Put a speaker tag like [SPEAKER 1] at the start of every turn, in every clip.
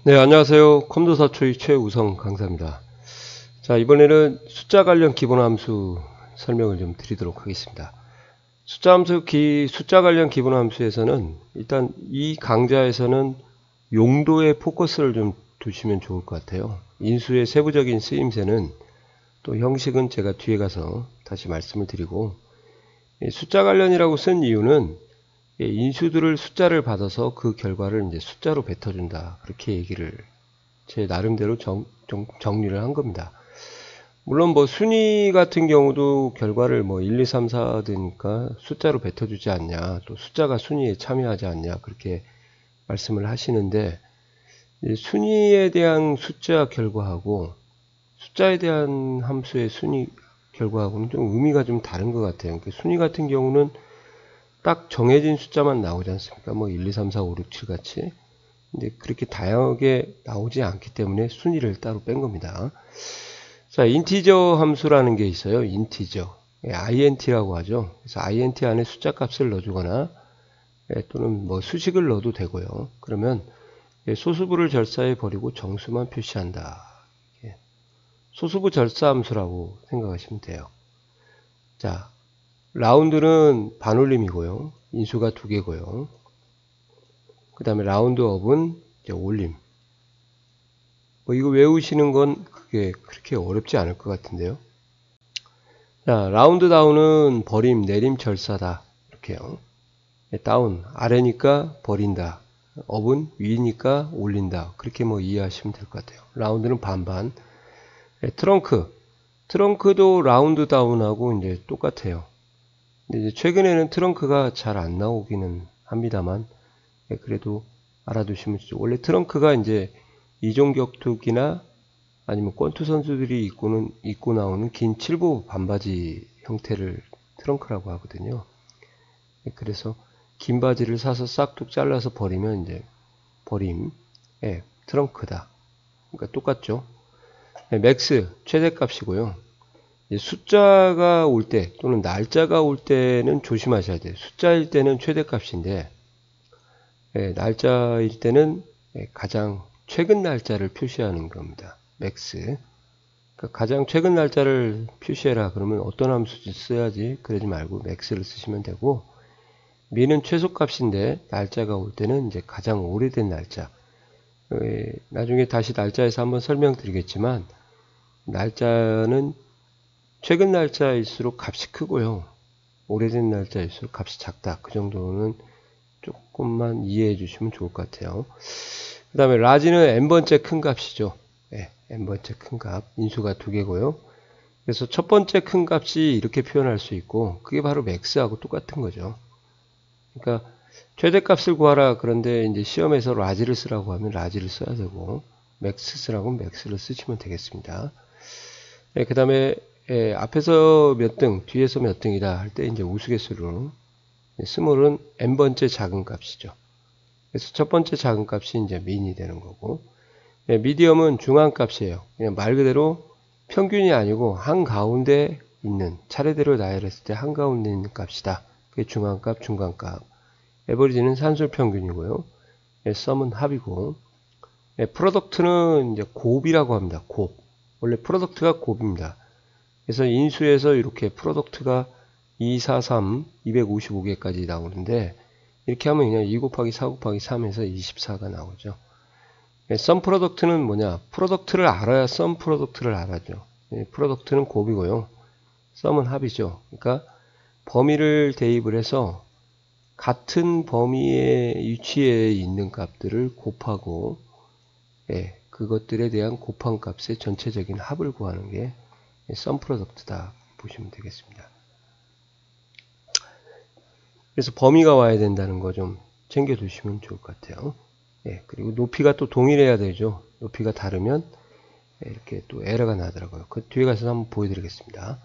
[SPEAKER 1] 네, 안녕하세요. 컴퓨터 사초의 최우성 강사입니다. 자, 이번에는 숫자 관련 기본 함수 설명을 좀 드리도록 하겠습니다. 숫자 관련 기본 함수에서는 일단 이 강좌에서는 용도에 포커스를 좀 두시면 좋을 것 같아요. 인수의 세부적인 쓰임새는 또 형식은 제가 뒤에 가서 다시 말씀을 드리고, 숫자 관련이라고 쓴 이유는 인수들을 숫자를 받아서 그 결과를 이제 숫자로 뱉어준다. 그렇게 얘기를 제 나름대로 정리를 한 겁니다. 물론 뭐 순위 같은 경우도 결과를 뭐 1, 2, 3, 4 되니까 숫자로 뱉어주지 않냐. 또 숫자가 순위에 참여하지 않냐. 그렇게 말씀을 하시는데, 순위에 대한 숫자 결과하고 숫자에 대한 함수의 순위 결과하고는 좀 의미가 좀 다른 것 같아요. 그러니까 순위 같은 경우는 딱 정해진 숫자만 나오지 않습니까? 뭐 1, 2, 3, 4, 5, 6, 7 같이. 근데 그렇게 다양하게 나오지 않기 때문에 순위를 따로 뺀 겁니다. 자, 인티저 함수라는 게 있어요. 인티저. int라고 하죠. 그래서 int 안에 숫자 값을 넣어주거나 또는 뭐 수식을 넣어도 되고요. 그러면 소수부를 절사해 버리고 정수만 표시한다. 소수부 절사 함수라고 생각하시면 돼요. 자, 라운드는 반올림이고요. 인수가 2개고요. 그 다음에 라운드업은 이제 올림. 뭐 이거 외우시는 건 그게 그렇게 어렵지 않을 것 같은데요. 자, 라운드 다운은 버림, 내림, 절사다. 이렇게요. 다운, 아래니까 버린다. 업은 위니까 올린다. 그렇게 뭐 이해하시면 될 것 같아요. 라운드는 반반. 트렁크도 라운드 다운하고 이제 똑같아요. 근데 이제 최근에는 트렁크가 잘 안 나오기는 합니다만, 그래도 알아두시면 좋죠. 원래 트렁크가 이제 이종격투기나 아니면 권투 선수들이 입고 나오는 긴 칠보 반바지 형태를 트렁크라고 하거든요. 그래서 긴 바지를 사서 싹둑 잘라서 버리면 이제 버림, 트렁크다. 그러니까 똑같죠. 맥스 최대값이고요. 숫자가 올 때 또는 날짜가 올 때는 조심하셔야 돼요. 숫자일 때는 최대값인데 날짜일 때는 가장 최근 날짜를 표시하는 겁니다. 맥스. 그러니까 가장 최근 날짜를 표시해라. 그러면 어떤 함수 써야지? 그러지 말고 맥스를 쓰시면 되고, 미는 최소값인데 날짜가 올 때는 이제 가장 오래된 날짜. 나중에 다시 날짜에서 한번 설명드리겠지만, 날짜는 최근 날짜일수록 값이 크고요. 오래된 날짜일수록 값이 작다. 그 정도는 조금만 이해해 주시면 좋을 것 같아요. 그 다음에 라지는 n번째 큰 값이죠. n번째 큰 값. 인수가 2개고요. 그래서 첫 번째 큰 값이 이렇게 표현할 수 있고, 그게 바로 맥스하고 똑같은 거죠. 그러니까 최대값을 구하라. 그런데 이제 시험에서 라지를 쓰라고 하면 라지를 써야 되고, 맥스 쓰라고 하면 맥스를 쓰시면 되겠습니다. 그 다음에 앞에서 몇 등, 뒤에서 몇 등이다 할 때 이제 우스갯소리로 스몰은 n번째 작은 값이죠. 그래서 첫 번째 작은 값이 이제 민이 되는 거고, 미디엄은 중앙 값이에요. 그냥 말 그대로 평균이 아니고 한가운데 있는, 차례대로 나열했을 때 한가운데 있는 값이다. 그게 중앙값, 중간값. 에버리지는 산술 평균이고요. 썸은 합이고, 프로덕트는 이제 곱이라고 합니다. 곱. 원래 프로덕트가 곱입니다. 그래서 인수에서 이렇게 프로덕트가 2, 4, 3, 255개까지 나오는데, 이렇게 하면 그냥 2 곱하기 4 곱하기 3에서 24가 나오죠. 썸 프로덕트는 뭐냐? 프로덕트를 알아야 썸 프로덕트를 알아죠. 프로덕트는 곱이고요. 썸은 합이죠. 그러니까 범위를 대입을 해서 같은 범위의 위치에 있는 값들을 곱하고, 그것들에 대한 곱한 값의 전체적인 합을 구하는 게 썸 프로덕트다 보시면 되겠습니다. 그래서 범위가 와야 된다는 거 좀 챙겨 두시면 좋을 것 같아요. 그리고 높이가 또 동일해야 되죠. 높이가 다르면 이렇게 또 에러가 나더라고요. 그 뒤에 가서 한번 보여드리겠습니다.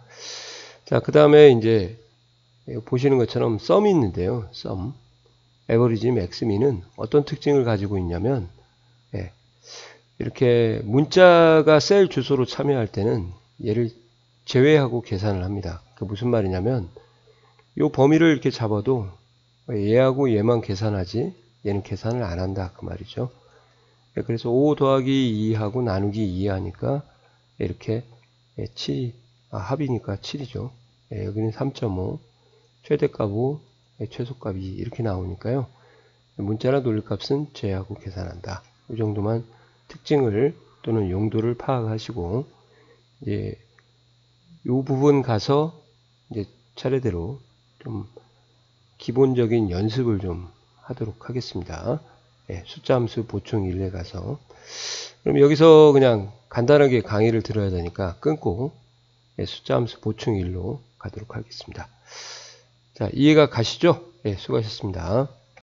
[SPEAKER 1] 자, 그 다음에 이제 보시는 것처럼 썸이 있는데요. 썸, 에버리지, 맥스, 민은 어떤 특징을 가지고 있냐면, 이렇게 문자가 셀 주소로 참여할 때는 얘를 제외하고 계산을 합니다. 그 무슨 말이냐면, 이 범위를 이렇게 잡아도 얘하고 얘만 계산하지 얘는 계산을 안 한다 그 말이죠. 그래서 5 더하기 2하고 나누기 2 하니까 이렇게 7, 합이니까 7이죠. 여기는 3.5, 최대값 5, 최소값 2 이렇게 나오니까요. 문자나 논리값은 제하고 계산한다. 이 정도만 특징을 또는 용도를 파악하시고 이제 이 부분 가서 이제 차례대로 좀 기본적인 연습을 좀 하도록 하겠습니다. 숫자 함수 보충 1에 가서 그럼 여기서 그냥 간단하게 강의를 들어야 되니까 끊고 숫자 함수 보충 1로 가도록 하겠습니다. 자, 이해가 가시죠? 수고하셨습니다.